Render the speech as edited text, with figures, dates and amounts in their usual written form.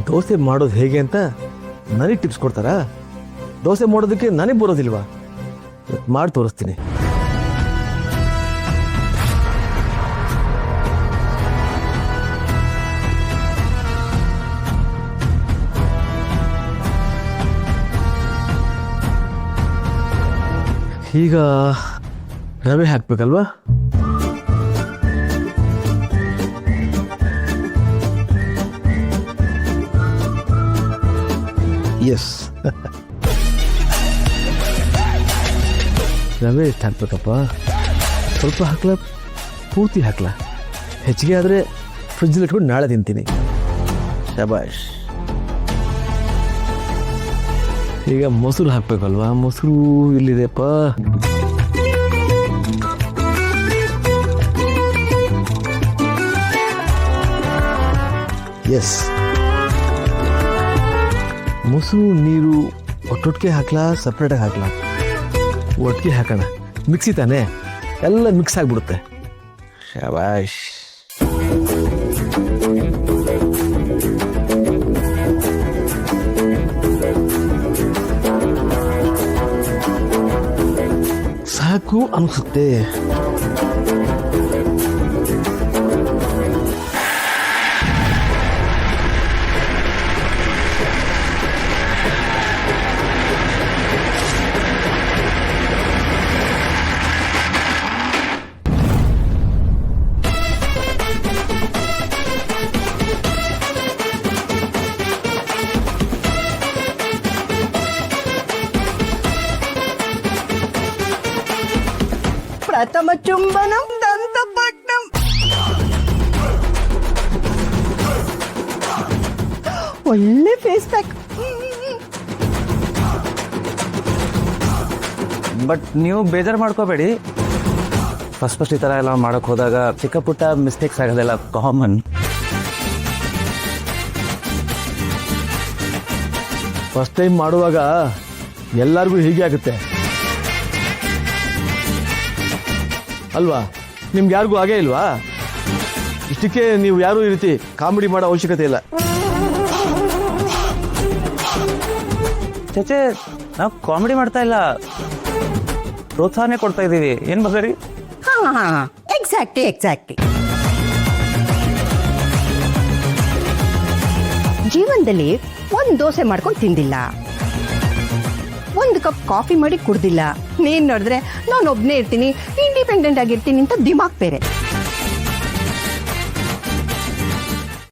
ದೋಸೆ ಮಾಡೋದು ಹೇಗೆ ಅಂತ ನನಗೆ ಟಿಪ್ಸ್ ಕೊಡ್ತಾರಾ? ದೋಸೆ ಮಾಡೋದಕ್ಕೆ ನನಗೆ ಬರೋದಿಲ್ವಾ? ಮಾಡಿ ತೋರಿಸ್ತೀನಿ. ಈಗ ರವೆ ಹಾಕ್ಬೇಕಲ್ವಾ? ಎಸ್. ರವೆ ಎಷ್ಟು ಹಾಕ್ಬೇಕಪ್ಪ? ಸ್ವಲ್ಪ ಹಾಕ್ಲಾ, ಪೂರ್ತಿ ಹಾಕ್ಲಾ? ಹೆಚ್ಚಿಗೆ ಆದರೆ ಫ್ರಿಜ್ಜಲ್ಲಿ ಇಟ್ಕೊಂಡು ನಾಳೆ ತಿಂತೀನಿ. ಶಬಾಷ್. ಈಗ ಮೊಸರು ಹಾಕ್ಬೇಕಲ್ವಾ? ಮೊಸರು ಇಲ್ಲಿದೆಪ್ಪ. ಎಸ್. ಮೊಸರು ನೀರು ಒಟ್ಟೊಟ್ಟಿಗೆ ಹಾಕ್ಲಾ, ಸಪ್ರೇಟಾಗಿ ಹಾಕ್ಲಾ? ಒಟ್ಟಿಗೆ ಹಾಕೋಣ. ಮಿಕ್ಸಿ ತಾನೆ, ಎಲ್ಲ ಮಿಕ್ಸ್ ಆಗಿಬಿಡುತ್ತೆ. ಶಬಾಷ್. ಸಾಕು ಅನಿಸುತ್ತೆ. ಪ್ರಥಮ ಚುಂಬನಂ ದಂತಪಟ್ನಂ. ಒಳ್ಳೆ ಫೇಸ್ ಪ್ಯಾಕ್. ಬಟ್ ನೀವು ಬೇಜಾರು ಮಾಡ್ಕೋಬೇಡಿ. ಫಸ್ಟ್ ಈ ಥರ ಎಲ್ಲ ಮಾಡೋಕ್ಕೆ ಹೋದಾಗ ಚಿಕ್ಕ ಪುಟ್ಟ ಮಿಸ್ಟೇಕ್ಸ್ ಆಗೋದೆಲ್ಲ ಕಾಮನ್. ಫಸ್ಟ್ ಟೈಮ್ ಮಾಡುವಾಗ ಎಲ್ಲರಿಗೂ ಹೀಗೆ ಆಗುತ್ತೆ ಅಲ್ವಾ? ನಿಮ್ಗೆ ಯಾರಿಗೂ ಹಾಗೇ ಇಲ್ವಾ? ಇಷ್ಟಕ್ಕೆ ನೀವು ಯಾರೂ ಈ ರೀತಿ ಕಾಮಿಡಿ ಮಾಡೋ ಅವಶ್ಯಕತೆ ಇಲ್ಲ. ಚೇಚೆ, ನಾವು ಕಾಮಿಡಿ ಮಾಡ್ತಾ ಇಲ್ಲ, ಪ್ರೋತ್ಸಾಹನೇ ಕೊಡ್ತಾ ಇದ್ದೀವಿ. ಏನು ಬಸರಿ? ಎಕ್ಸಾಕ್ಟ್ಲಿ. ಜೀವನದಲ್ಲಿ ಒಂದು ದೋಸೆ ಮಾಡ್ಕೊಂಡು ತಿಂದಿಲ್ಲ, ಒಂದು ಕಪ್ ಕಾಫಿ ಮಾಡಿ ಕುಡ್ದಿಲ್ಲ. ನೀನ್ ನೋಡಿದ್ರೆ ನಾನು ಒಬ್ನೇ ಇರ್ತೀನಿ, ಇಂಡಿಪೆಂಡೆಂಟ್ ಆಗಿರ್ತೀನಿ ಅಂತ ದಿಮಾಕ್ ಬೇರೆ.